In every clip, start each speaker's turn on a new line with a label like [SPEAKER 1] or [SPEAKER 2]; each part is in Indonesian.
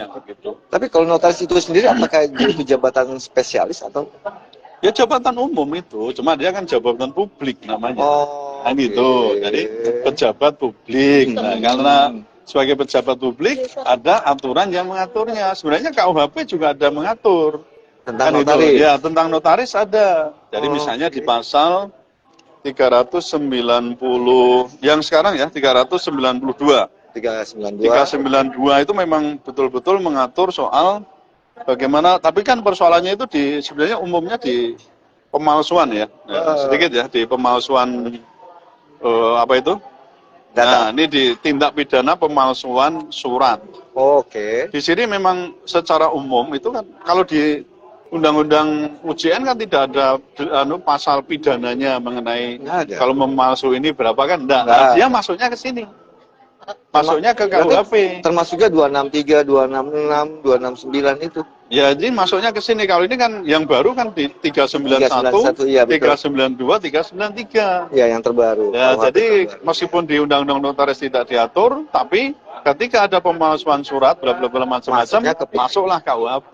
[SPEAKER 1] umumnya gitu.
[SPEAKER 2] Tapi kalau notaris itu sendiri apakah itu jabatan spesialis atau?
[SPEAKER 1] Ya jabatan umum itu, cuma dia kan jabatan publik namanya.
[SPEAKER 2] Oh,
[SPEAKER 1] Nah, gitu. Jadi pejabat publik. Nah, karena sebagai pejabat publik ada aturan yang mengaturnya. Sebenarnya KUHP juga ada mengatur.
[SPEAKER 2] tentang
[SPEAKER 1] Kan itu.
[SPEAKER 2] notaris.
[SPEAKER 1] Ya, tentang notaris ada. Jadi
[SPEAKER 2] Oh,
[SPEAKER 1] misalnya di pasal 390 yang sekarang ya 392.
[SPEAKER 2] 392.
[SPEAKER 1] 392 itu memang betul-betul mengatur soal bagaimana, tapi kan persoalannya itu sebenarnya umumnya di pemalsuan ya, sedikit ya, di pemalsuan apa itu?
[SPEAKER 2] Data.
[SPEAKER 1] Nah, ini di tindak pidana pemalsuan surat.
[SPEAKER 2] Oke.
[SPEAKER 1] Di sini memang secara umum itu kan, kalau di Undang-Undang UJN kan tidak ada pasal pidananya mengenai
[SPEAKER 2] Nggak ada.
[SPEAKER 1] kalau memalsu ini berapa kan, enggak.
[SPEAKER 2] Nggak.
[SPEAKER 1] Nah, dia masuknya ke sini. Masuknya ke KUHP.
[SPEAKER 2] Termasuk juga 263, 266, 269 itu.
[SPEAKER 1] Ya, jadi masuknya ke sini. Kalau ini kan yang baru kan di 391,
[SPEAKER 2] 391, iya, betul.
[SPEAKER 1] 392, 393.
[SPEAKER 2] Ya, yang terbaru.
[SPEAKER 1] Ya,
[SPEAKER 2] KUHP
[SPEAKER 1] jadi
[SPEAKER 2] terbaru.
[SPEAKER 1] meskipun di Undang-Undang Notaris tidak diatur, tapi ketika ada pemalsuan surat, bla bla bla
[SPEAKER 2] Masuknya
[SPEAKER 1] macam-macam,
[SPEAKER 2] ke-
[SPEAKER 1] masuklah KUHP.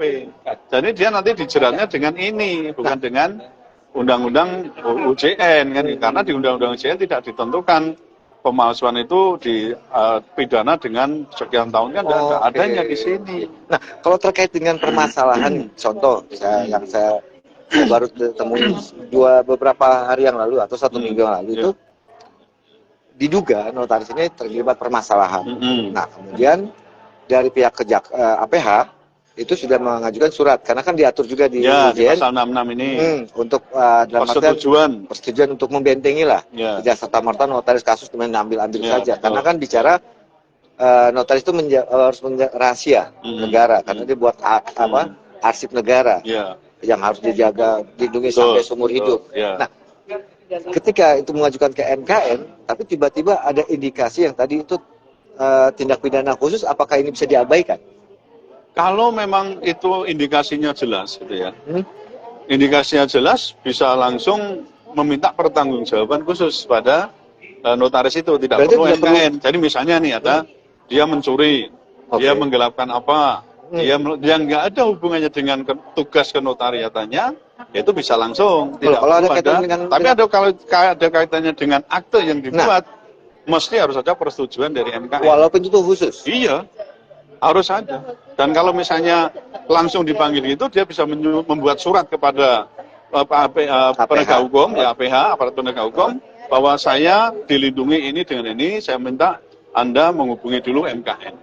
[SPEAKER 1] Jadi dia nanti dijeratnya dengan ini, bukan dengan Undang-Undang UJN kan? Karena di Undang-Undang UJN tidak ditentukan pemalsuan itu dipidana dengan sekian tahun kan tidak ada
[SPEAKER 2] Oke.
[SPEAKER 1] adanya di sini.
[SPEAKER 2] Nah, kalau terkait dengan permasalahan, contoh yang saya baru temui beberapa hari yang lalu atau 1 minggu yang lalu itu diduga notaris ini terlibat permasalahan. Nah, kemudian dari pihak APH itu sudah mengajukan surat karena kan diatur juga di
[SPEAKER 1] Ya, di
[SPEAKER 2] UJN
[SPEAKER 1] pasal 66 ini
[SPEAKER 2] untuk dalam artian
[SPEAKER 1] persetujuan.
[SPEAKER 2] untuk membentengi lah
[SPEAKER 1] Ya.
[SPEAKER 2] tidak serta-merta notaris kasus kemudian ambil
[SPEAKER 1] Ya,
[SPEAKER 2] saja
[SPEAKER 1] betul.
[SPEAKER 2] karena kan bicara notaris itu harus rahasia negara karena dia buat arsip negara
[SPEAKER 1] Ya.
[SPEAKER 2] yang harus dijaga, dilindungi
[SPEAKER 1] Betul,
[SPEAKER 2] sampai seumur
[SPEAKER 1] betul,
[SPEAKER 2] hidup.
[SPEAKER 1] ya.
[SPEAKER 2] Nah, ketika itu mengajukan ke MKN, tapi tiba-tiba ada indikasi yang tadi itu tindak pidana khusus, apakah ini bisa diabaikan?
[SPEAKER 1] Kalau memang itu indikasinya jelas gitu ya. Indikasinya jelas bisa langsung meminta pertanggungjawaban khusus pada notaris itu, tidak
[SPEAKER 2] Berarti
[SPEAKER 1] perlu
[SPEAKER 2] tidak
[SPEAKER 1] MKN. Jadi misalnya nih ada dia mencuri, dia menggelapkan apa, dia nggak ada hubungannya dengan tugas kenotariatannya, itu bisa langsung. Tidak
[SPEAKER 2] Kalau ada
[SPEAKER 1] perlu
[SPEAKER 2] kaitan dengan-
[SPEAKER 1] tapi kalau ada kaitannya dengan akte yang dibuat, mesti harus ada persetujuan dari MKN.
[SPEAKER 2] Walaupun itu khusus.
[SPEAKER 1] Iya, harus ada. Dan kalau misalnya langsung dipanggil itu, dia bisa membuat surat kepada penegak hukum, ya APH, aparat penegak hukum, bahwa saya dilindungi ini dengan ini, saya minta Anda menghubungi dulu MKN.